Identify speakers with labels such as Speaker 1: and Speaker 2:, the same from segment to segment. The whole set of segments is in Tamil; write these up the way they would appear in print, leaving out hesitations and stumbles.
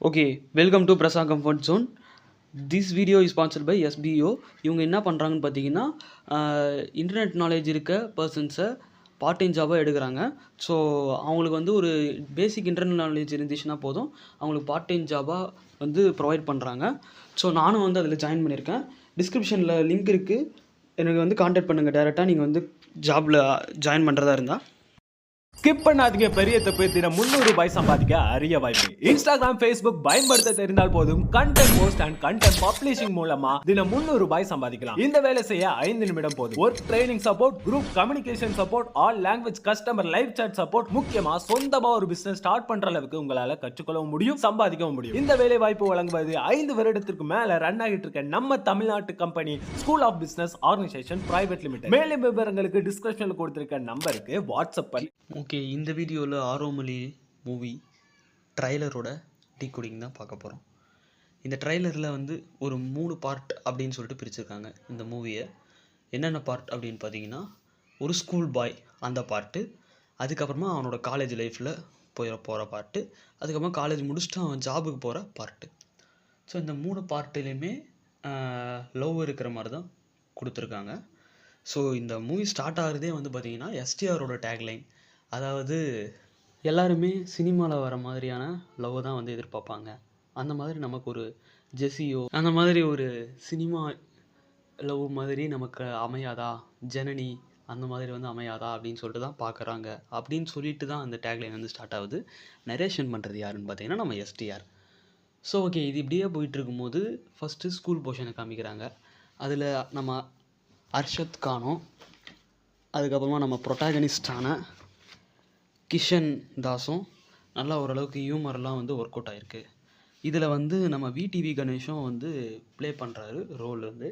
Speaker 1: ஓகே, வெல்கம் டு பிரசா comfort zone. This video is sponsored by SPO. இவங்க என்ன பண்ணுறாங்கன்னு பார்த்தீங்கன்னா, இன்டர்நெட் நாலேஜ் இருக்க பர்சன்ஸை பார்ட் டைம் ஜாபாக எடுக்கிறாங்க. ஸோ அவங்களுக்கு வந்து ஒரு பேசிக் இன்டர்நெட் நாலேஜ் இருந்துச்சுன்னா போதும், அவங்களுக்கு பார்ட் டைம் ஜாபாக வந்து ப்ரொவைட் பண்ணுறாங்க. ஸோ நானும் வந்து அதில் ஜாயின் பண்ணியிருக்கேன். டிஸ்கிரிப்ஷனில் லிங்க் இருக்குது, எனக்கு வந்து கான்டாக்ட் பண்ணுங்கள் டேரெக்டாக நீங்கள் வந்து ஜாபில் ஜாயின் பண்ணுறதா இருந்தால்.
Speaker 2: ஸ்கிப் பண்ணாதீங்க, பெரிய தப்பு. தினம் 300 ரூபாய் சம்பாதிக்க அரிய வாய்ப்பு. இன்ஸ்டாகிராம், ஃபேஸ்புக் பயன்படுத்த தெரிந்தால் போதும், content post and content publishing மூலமா தினம் 300 ரூபாய் சம்பாதிக்கலாம். இந்த வேலை செய்ய 5 நிமிடம் போதும். Work training support, group communication support, all language customer live chat support, முக்கியமா சொந்தமா ஒரு பிசினஸ் ஸ்டார்ட் பண்ற அளவுக்கு உங்களால கற்றுக்கொள்ளவும் முடியும், சம்பாதிக்கவும் முடியும். இந்த வேலை வாய்ப்பு வழங்குவது 5 வருடத்திற்கு மேல ரன் ஆகிட்டு இருக்க நம்ம தமிழ்நாட்டு company school of business organisation private limited. மேலும் விவரங்களுக்கு டிஸ்கிரிப்ஷன்ல கொடுத்திருக்க நம்பருக்கு வாட்ஸ்அப் பண்ணி.
Speaker 1: ஓகே, இந்த வீடியோவில் ஆரோமலி மூவி ட்ரைலரோட டீகோடிங் தான் பார்க்க போகிறோம். இந்த ட்ரைலரில் வந்து ஒரு 3 பார்ட் அப்படின்னு சொல்லிட்டு பிரிச்சிருக்காங்க இந்த மூவியை. என்னென்ன பார்ட் அப்படின்னு பார்த்தீங்கன்னா, ஒரு ஸ்கூல் பாய் அந்த பார்ட்டு, அதுக்கப்புறமா அவனோட காலேஜ் லைஃப்பில் போகிற பார்ட்டு, அதுக்கப்புறமா காலேஜ் முடிச்சுட்டு அவன் ஜாபுக்கு போகிற பார்ட்டு. ஸோ இந்த 3 பார்ட்டுலேயுமே லவ் இருக்கிற மாதிரி தான் கொடுத்துருக்காங்க. ஸோ இந்த மூவி ஸ்டார்ட் ஆகிறதே வந்து பார்த்திங்கன்னா எஸ்டிஆரோட டேக்லைன், அதாவது எல்லாருமே சினிமாவில் வர மாதிரியான லவ் தான் வந்து எதிர்பார்ப்பாங்க. அந்த மாதிரி நமக்கு ஒரு ஜெஸியோ அந்த மாதிரி ஒரு சினிமா லவ் மாதிரி நமக்கு அமையாதா, ஜனனி அந்த மாதிரி வந்து அமையாதா அப்படின்னு சொல்லிட்டு தான் பார்க்குறாங்க அப்படின்னு சொல்லிட்டு தான் அந்த டேக்லைன் வந்து ஸ்டார்ட் ஆகுது. நரேஷன் பண்ணுறது யாருன்னு பார்த்தீங்கன்னா நம்ம எஸ்டிஆர். ஸோ ஓகே, இது இப்படியே போயிட்டு இருக்கும்போது ஃபஸ்ட்டு ஸ்கூல் போர்ஷனை காமிக்கிறாங்க. அதில் நம்ம அர்ஷத் கானும், அதுக்கப்புறமா நம்ம ப்ரொட்டாகனிஸ்டான கிஷன் தாஸும் நல்லா ஓரளவுக்கு ஹியூமர்லாம் வந்து ஒர்க் அவுட் ஆகிருக்கு. இதில் வந்து நம்ம விடிவி கணேஷும் வந்து ப்ளே பண்ணுறாரு ரோல். வந்து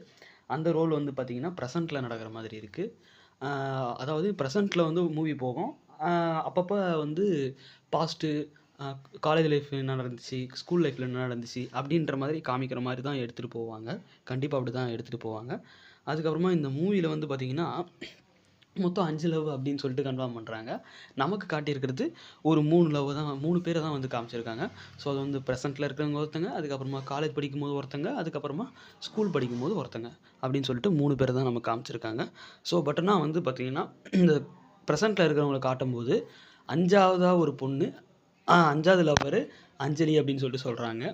Speaker 1: அந்த ரோல் வந்து பார்த்திங்கன்னா ப்ரெசண்ட்டில் நடக்கிற மாதிரி இருக்குது. அதாவது ப்ரெசண்ட்டில் வந்து மூவி போகும், அப்பப்போ வந்து பாஸ்ட்டு காலேஜ் லைஃப் என்ன நடந்துச்சு, ஸ்கூல் லைஃப்பில் என்ன நடந்துச்சு அப்படின்ற மாதிரி காமிக்கிற மாதிரி தான் எடுத்துகிட்டு போவாங்க. கண்டிப்பாக அப்படி தான் எடுத்துகிட்டு போவாங்க. அதுக்கப்புறமா இந்த மூவியில் வந்து பார்த்திங்கன்னா மொத்தம் 5 லவ் அப்படின்னு சொல்லிட்டு கன்ஃபார்ம் பண்ணுறாங்க. நமக்கு காட்டியிருக்கிறது ஒரு 3 லவ் தான், 3 பேரை தான் வந்து காமிச்சிருக்காங்க. ஸோ அது வந்து ப்ரெசென்ட்டில் இருக்கிறவங்க ஒருத்தங்க, அதுக்கப்புறமா காலேஜ் படிக்கும்போது ஒருத்தங்க, அதுக்கப்புறமா ஸ்கூல் படிக்கும்போது ஒருத்தங்க அப்படின்னு சொல்லிட்டு 3 பேரை தான் நம்ம காமிச்சிருக்காங்க. ஸோ பட் ஆனால் வந்து பார்த்திங்கன்னா இந்த ப்ரெசென்ட்டில் இருக்கிறவங்கள காட்டும்போது 5ஆவதாக ஒரு பொண்ணு, 5ஆவது லவ்வர் அஞ்சலி அப்படின்னு சொல்லிட்டு சொல்கிறாங்க.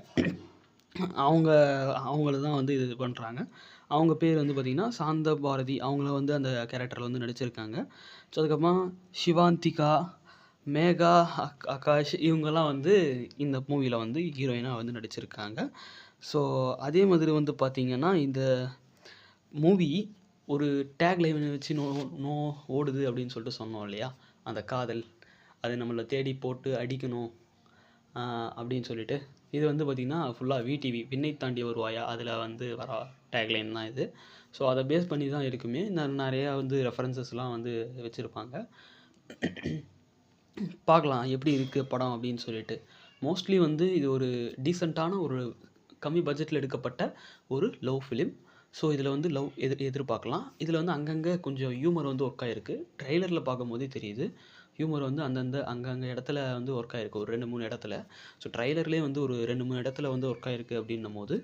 Speaker 1: அவங்கள தான் வந்து இது பண்ணுறாங்க. அவங்க பேர் வந்து பார்த்திங்கன்னா சாந்த பாரதி. அவங்கள வந்து அந்த கேரக்டரில் வந்து நடிச்சிருக்காங்க. ஸோ அதுக்கப்புறமா சிவாந்திகா, மேகா, ஆகாஷ் இவங்கெல்லாம் வந்து இந்த மூவியில் வந்து ஹீரோயினாக வந்து நடிச்சிருக்காங்க. ஸோ அதே மாதிரி வந்து பார்த்திங்கன்னா இந்த மூவி ஒரு டேக் லைனை வச்சு நோ ஓடுது அப்படின்னு சொல்லிட்டு சொன்னோம் இல்லையா, அந்த காதல் அது நம்மளை தேடி போட்டு அடிக்கணும் அப்படின்னு சொல்லிட்டு. இது வந்து பார்த்திங்கன்னா ஃபுல்லாக விடிவி விண்ணை தாண்டி வருவாயா அதில் வந்து வர டேக்லைன் தான் இது. ஸோ அதை பேஸ் பண்ணி தான் இருக்குமே. நிறையா வந்து ரெஃபரன்சஸ்லாம் வந்து வச்சுருப்பாங்க. பார்க்கலாம் எப்படி இருக்குது படம் அப்படின்னு சொல்லிட்டு. மோஸ்ட்லி வந்து இது ஒரு டீசெண்டான ஒரு கம்மி பட்ஜெட்டில் எடுக்கப்பட்ட ஒரு லவ் ஃபிலிம். ஸோ இதில் வந்து லவ் எதிர்பார்க்கலாம். இதில் வந்து அங்கங்கே கொஞ்சம் ஹியூமர் வந்து ஒர்க் ஆகிருக்கு. ட்ரெய்லரில் பார்க்கும்போதே தெரியுது ஹியூமர் வந்து அங்கங்கே இடத்துல வந்து ஒர்க் ஆகிருக்கு, ஒரு 2-3 இடத்துல. ஸோ ட்ரைலர்லேயே வந்து ஒரு 2-3 இடத்துல வந்து ஒர்க் ஆகிருக்கு அப்படின்னும் போது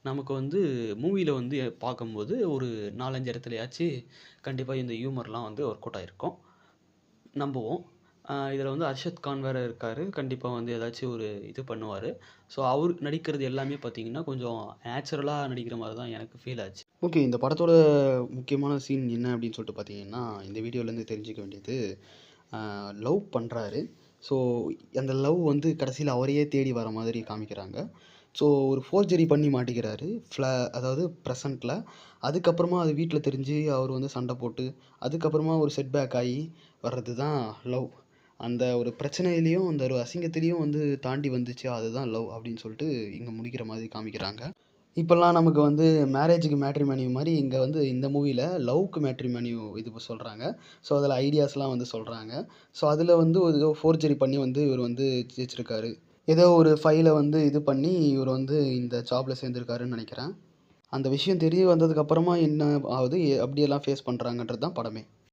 Speaker 1: நமக்கு வந்து மூவியில் வந்து பார்க்கும்போது ஒரு 4-5 இடத்துலையாச்சும் கண்டிப்பாக இந்த ஹியூமர்லாம் வந்து ஒர்க் அவுட் ஆகிருக்கும் நம்புவோம். இதில் வந்து அர்ஷத் கான் வேறு இருக்கார், கண்டிப்பாக வந்து ஏதாச்சும் ஒரு இது பண்ணுவார். ஸோ அவர் நடிக்கிறது எல்லாமே பார்த்திங்கன்னா கொஞ்சம் நேச்சுரலாக நடிக்கிற மாதிரி தான் எனக்கு ஃபீல் ஆச்சு. ஓகே, இந்த படத்தோட முக்கியமான சீன் என்ன அப்படின்னு சொல்லிட்டு பார்த்தீங்கன்னா, இந்த வீடியோலேருந்து தெரிஞ்சிக்க வேண்டியது, லவ் பண்ணுறாரு. ஸோ அந்த லவ் வந்து கடைசியில் அவரையே தேடி வர மாதிரி காமிக்கிறாங்க. ஸோ ஒரு ஃபோர்ஜரி பண்ணி மாட்டிக்கிறாரு அதாவது ப்ரெசண்ட்டில். அதுக்கப்புறமா அது வீட்டில் தெரிஞ்சு அவர் வந்து சண்டை போட்டு அதுக்கப்புறமா ஒரு செட்பேக் ஆகி வர்றது தான் லவ். அந்த ஒரு பிரச்சனையிலையும் அந்த ஒரு அசிங்கத்திலையும் வந்து தாண்டி வந்துச்சு, அதுதான் லவ் அப்படின்னு சொல்லிட்டு இங்கே முடிக்கிற மாதிரி காமிக்கிறாங்க. இப்போல்லாம் நமக்கு வந்து மேரேஜுக்கு மேட்ரிமோனியோ மாதிரி இங்கே வந்து இந்த மூவியில் லவ்க்கு மேட்ரிமோனியோ இது சொல்கிறாங்க. ஸோ அதில் ஐடியாஸ்லாம் வந்து சொல்கிறாங்க. ஸோ அதில் வந்து ஒரு ஏதோ ஃபோர்ஜரி பண்ணி வந்து இவர் வந்து ஜெயிச்சிருக்காரு. ஏதோ ஒரு ஃபைலை வந்து இது பண்ணி இவர் வந்து இந்த ஜாபில் சேர்ந்துருக்காருன்னு நினைக்கிறேன். அந்த விஷயம் தெரிய வந்ததுக்கப்புறமா என்ன ஆகுது, அப்படியெல்லாம் ஃபேஸ் பண்ணுறாங்கன்றது தான் படமே.